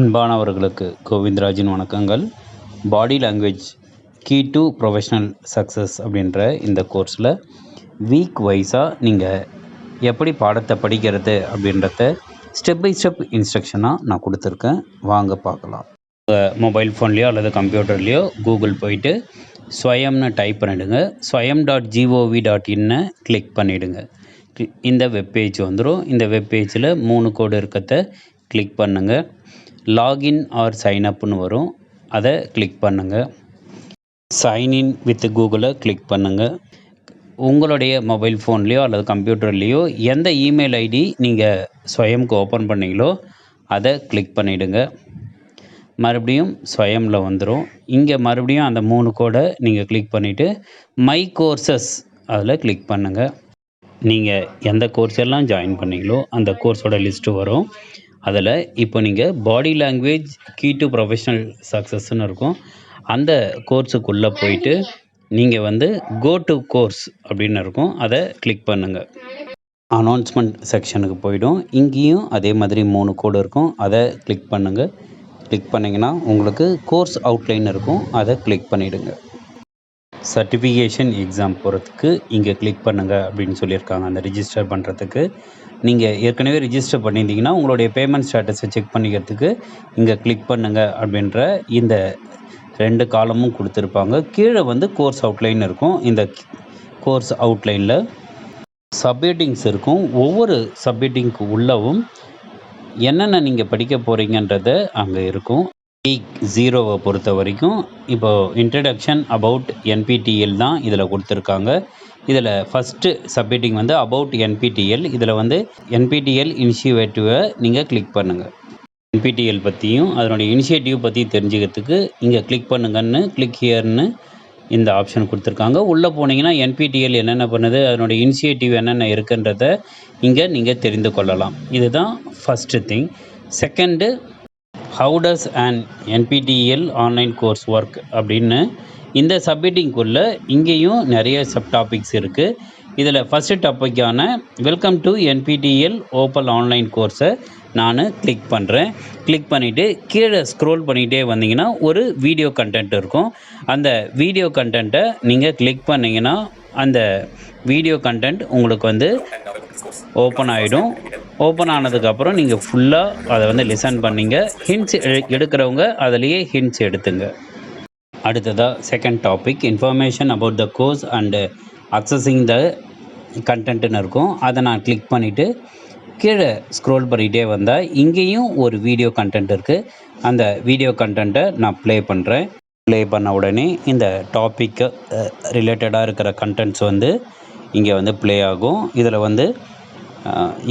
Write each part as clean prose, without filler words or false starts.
அன்பானவர்களுக்கு கோவிந்தராஜின் வணக்கங்கள். Body language key to professional success அப்படின்ற இந்த கோர்ஸில் வீக் வைஸாக நீங்கள் எப்படி பாடத்தை படிக்கிறது அப்படின்றத ஸ்டெப் பை ஸ்டெப் இன்ஸ்ட்ரக்ஷனாக நான் கொடுத்துருக்கேன். வாங்க பார்க்கலாம். மொபைல் ஃபோன்லேயோ அல்லது கம்ப்யூட்டர்லேயோ கூகுள் போயிட்டு ஸ்வயம்னு டைப் பண்ணிவிடுங்க. swayam.gov.in கிளிக் பண்ணிவிடுங்க. இந்த வெப்பேஜ் வந்துடும். இந்த வெப்பேஜில் 3 கோடு இருக்கிறத கிளிக் பண்ணுங்கள். லாகின் ஆர் சைன்அப்னு வரும், அதை கிளிக் பண்ணுங்கள். சைன்இன் வித் கூகுளை கிளிக் பண்ணுங்கள். உங்களுடைய மொபைல் ஃபோன்லேயோ அல்லது கம்ப்யூட்டர்லேயோ எந்த இமெயில் ஐடி நீங்கள் ஸ்வயம்க்கு ஓப்பன் பண்ணீங்களோ அதை கிளிக் பண்ணிவிடுங்க. மறுபடியும் ஸ்வயமில் வந்துடும். இங்கே மறுபடியும் அந்த 3 கோடை நீங்கள் கிளிக் பண்ணிவிட்டு மை கோர்சஸ் அதில் கிளிக் பண்ணுங்கள். நீங்கள் எந்த கோர்ஸ் எல்லாம் ஜாயின் பண்ணீங்களோ அந்த கோர்ஸோட லிஸ்ட்டு வரும். அதில் இப்போ நீங்கள் body language key to professional சக்ஸஸ்ன்னு இருக்கும். அந்த கோர்ஸுக்குள்ளே போயிட்டு நீங்கள் கோ டு கோர்ஸ் அப்படின்னு இருக்கும், அதை கிளிக் பண்ணுங்கள். அனௌன்ஸ்மெண்ட் செக்ஷனுக்கு போய்டும். இங்கேயும் அதே மாதிரி 3 கோடு இருக்கும், அதை கிளிக் பண்ணுங்கள். கிளிக் பண்ணிங்கன்னா உங்களுக்கு கோர்ஸ் அவுட்லைன் இருக்கும், அதை கிளிக் பண்ணிவிடுங்க. சர்டிஃபிகேஷன் எக்ஸாம் போகிறதுக்கு இங்கே கிளிக் பண்ணுங்கள் அப்படின்னு சொல்லியிருக்காங்க. அந்த ரிஜிஸ்டர் பண்ணுறதுக்கு நீங்கள் ஏற்கனவே ரிஜிஸ்டர் பண்ணியிருந்தீங்கன்னா உங்களுடைய பேமெண்ட் ஸ்டேட்டஸை செக் பண்ணிக்கிறதுக்கு இங்கே கிளிக் பண்ணுங்கள் அப்படின்ற இந்த 2 காலமும் கொடுத்துருப்பாங்க. கீழே கோர்ஸ் அவுட்லைன் இருக்கும். இந்த கோர்ஸ் அவுட்லைனில் சப்ஹெட்டிங்ஸ் இருக்கும். ஒவ்வொரு சப்ஹெட்டிங்க்கு உள்ளவும் என்னென்ன நீங்கள் படிக்க போகிறீங்கன்றத அங்கே இருக்கும். வீக் 0வை பொறுத்த வரைக்கும் இப்போது இன்ட்ரடக்ஷன் அபவுட் என்பிடிஎல் தான் இதில் கொடுத்துருக்காங்க. இதில் ஃபஸ்ட்டு சப்ஹெட்டிங் அபவுட் என்பிடிஎல். இதில் என்பிடிஎல் இனிஷியேட்டிவை நீங்கள் கிளிக் பண்ணுங்கள். என்பிடிஎல் பற்றியும் அதனுடைய இனிஷியேட்டிவ் பற்றி தெரிஞ்சுக்கிறதுக்கு இங்கே கிளிக் பண்ணுங்கன்னு கிளிக் ஹியர்னு இந்த ஆப்ஷன் கொடுத்துருக்காங்க. உள்ளே போனீங்கன்னா என்பிடிஎல் என்னென்ன பண்ணுது, அதனுடைய இனிஷியேட்டிவ் என்னென்ன இருக்குன்றத இங்கே நீங்கள் தெரிந்து கொள்ளலாம். இதுதான் first thing. Second, how does and NPTEL online course work அப்படின்னு இந்த சப்ஹெட்டிங்குள்ளே இங்கேயும் நிறைய சப் டாபிக்ஸ் இருக்குது. இதில் ஃபஸ்ட்டு டாப்பிக்கான welcome to NPTEL open online கோர்ஸை நான் கிளிக் பண்ணுறேன். கிளிக் பண்ணிவிட்டு கீழே ஸ்க்ரோல் பண்ணிகிட்டே வந்தீங்கன்னா ஒரு வீடியோ கண்டென்ட் இருக்கும். அந்த வீடியோ கண்டென்ட்டை நீங்கள் கிளிக் பண்ணிங்கன்னா அந்த வீடியோ கண்டென்ட் உங்களுக்கு ஓப்பன் ஆகிடும். ஓப்பன் ஆனதுக்கப்புறம் நீங்கள் ஃபுல்லாக அதை லிசன் பண்ணிங்க. ஹிண்ட்ஸ் எடுக்கிறவங்க அதிலேயே ஹிண்ட்ஸ் எடுத்துங்க. அடுத்ததாக second topic information about the course and accessing the கண்டென்ட்னு இருக்கும். அதை நான் கிளிக் பண்ணிவிட்டு கீழே ஸ்க்ரோல் பண்ணிகிட்டே வந்தால் இங்கேயும் ஒரு வீடியோ கண்டென்ட் இருக்குது. அந்த வீடியோ கண்டென்ட்டை நான் ப்ளே பண்ணுறேன். ப்ளே பண்ண உடனே இந்த டாப்பிக்கு ரிலேட்டடாக இருக்கிற கண்டென்ட்ஸ் இங்கே ப்ளே ஆகும். இதில்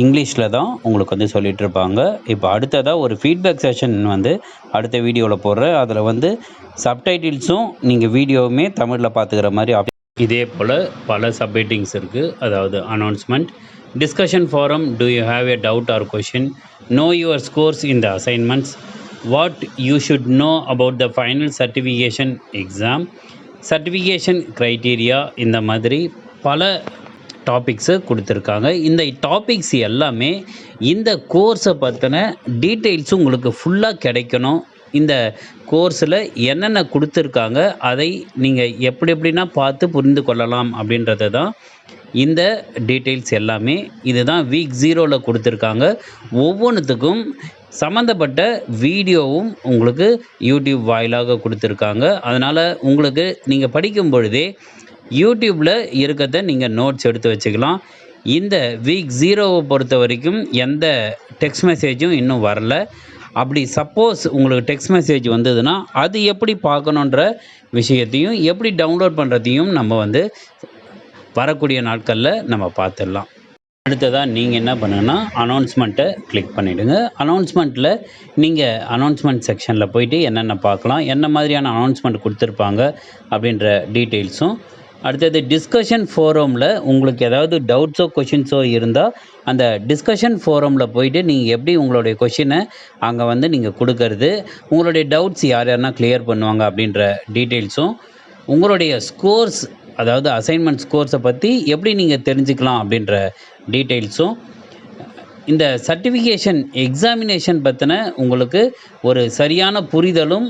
இங்கிலீஷில் தான் உங்களுக்கு சொல்லிகிட்ருப்பாங்க. இப்போ அடுத்ததாக ஒரு ஃபீட்பேக் செஷன் அடுத்த வீடியோவில் போடுறேன். அதில் சப்டைட்டில்ஸும் நீங்கள் வீடியோவுமே தமிழில் பார்த்துக்கிற மாதிரி இதே போல் பல சப்ஹெட்டிங்ஸ் இருக்குது. அதாவது announcement, discussion forum, do you have a doubt or question, know your scores in the assignments, what you should know about the final certification exam, certification criteria, இந்த மாதிரி பல டாபிக்ஸை கொடுத்துருக்காங்க. இந்த டாபிக்ஸ் எல்லாமே இந்த கோர்ஸை பற்றின டீட்டெயில்ஸும் உங்களுக்கு ஃபுல்லாக கிடைக்கணும். இந்த கோர்ஸில் என்னென்ன கொடுத்துருக்காங்க அதை நீங்கள் எப்படின்னா பார்த்து புரிந்து கொள்ளலாம் அப்படின்றது தான் இந்த டீட்டெயில்ஸ் எல்லாமே. இதுதான் வீக் 0வில் கொடுத்துருக்காங்க. ஒவ்வொன்றுத்துக்கும் சம்மந்தப்பட்ட வீடியோவும் உங்களுக்கு யூடியூப் வாயிலாக கொடுத்துருக்காங்க. அதனால் உங்களுக்கு நீங்கள் படிக்கும் பொழுதே யூடியூப்பில் இருக்கிறத நீங்கள் நோட்ஸ் எடுத்து வச்சுக்கலாம். இந்த வீக் 0வை பொறுத்த வரைக்கும் எந்த டெக்ஸ்ட் மெசேஜும் இன்னும் வரல. அப்படி சப்போஸ் உங்களுக்கு டெக்ஸ்ட் மெசேஜ் வந்ததுன்னா அது எப்படி பார்க்கணுன்ற விஷயத்தையும் எப்படி டவுன்லோட் பண்ணுறதையும் நம்ம வரக்கூடிய நாட்களில் நம்ம பார்த்துடலாம். அடுத்ததாக நீங்கள் என்ன பண்ணுங்கன்னா அனௌன்ஸ்மெண்ட்டை கிளிக் பண்ணிவிடுங்க. அனௌன்ஸ்மெண்ட்டில் நீங்கள் அனௌன்ஸ்மெண்ட் செக்ஷனில் போயிட்டு என்னென்ன பார்க்கலாம், என்ன மாதிரியான அனௌன்ஸ்மெண்ட் கொடுத்துருப்பாங்க அப்படின்ற டீட்டெயில்ஸும். அடுத்தது டிஸ்கஷன் ஃபோரமில் உங்களுக்கு ஏதாவது டவுட்ஸோ கொஷின்ஸோ இருந்தால் அந்த டிஸ்கஷன் ஃபோரமில் போயிட்டு நீங்கள் எப்படி உங்களுடைய கொஷினை அங்கே நீங்கள் கொடுக்கறது, உங்களுடைய டவுட்ஸ் யார் கிளியர் பண்ணுவாங்க அப்படின்ற டீட்டெயில்ஸும், உங்களுடைய ஸ்கோர்ஸ் அதாவது அசைன்மெண்ட் ஸ்கோர்ஸை பற்றி எப்படி நீங்கள் தெரிஞ்சுக்கலாம் அப்படின்ற டீட்டெயில்ஸும் இந்த சர்டிஃபிகேஷன் எக்ஸாமினேஷன் பற்றின உங்களுக்கு ஒரு சரியான புரிதலும்,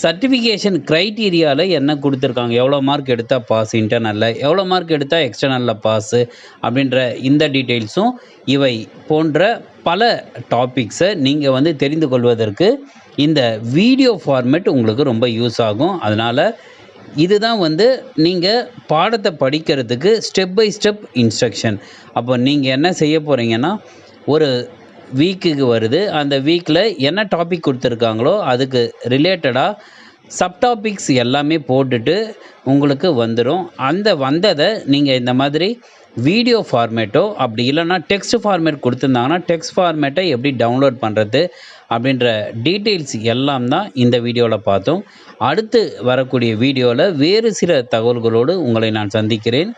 சர்டிஃபிகேஷன் க்ரைட்டீரியாவில் என்ன கொடுத்துருக்காங்க, எவ்வளோ மார்க் எடுத்தால் பாஸ் இன்டர்னலில், எவ்வளோ மார்க் எடுத்தால் எக்ஸ்டர்னலில் பாஸு அப்படின்ற இந்த டீட்டெயில்ஸும், இவை போன்ற பல டாபிக்ஸை நீங்கள் வந்து தெரிந்து கொள்வதற்கு இந்த வீடியோ ஃபார்மேட் உங்களுக்கு ரொம்ப யூஸ் ஆகும். அதனால் இதுதான் வந்து நீங்கள் பாடத்தை படிக்கிறதுக்கு ஸ்டெப் பை ஸ்டெப் இன்ஸ்ட்ரக்ஷன். அப்போ நீங்கள் என்ன செய்ய போகிறீங்கன்னா, ஒரு வீக்குக்கு வருது, அந்த வீக்கில் என்ன டாபிக் கொடுத்துருக்காங்களோ அதுக்கு ரிலேட்டடாக சப்டாபிக்ஸ் எல்லாமே போட்டுட்டு உங்களுக்கு வந்துடும். அந்த வந்ததை நீங்கள் இந்த மாதிரி வீடியோ ஃபார்மேட்டோ அப்படி இல்லைன்னா டெக்ஸ்ட் ஃபார்மேட் கொடுத்துருந்தாங்கன்னா டெக்ஸ்ட் ஃபார்மேட்டை எப்படி டவுன்லோட் பண்ணுறது அப்படின்ற டீட்டெயில்ஸ் எல்லாம் தான் இந்த வீடியோவில் பார்த்தோம். அடுத்து வரக்கூடிய வீடியோவில் வேறு சில தகவல்களோடு உங்களை நான் சந்திக்கிறேன்.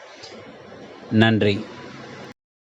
நன்றி.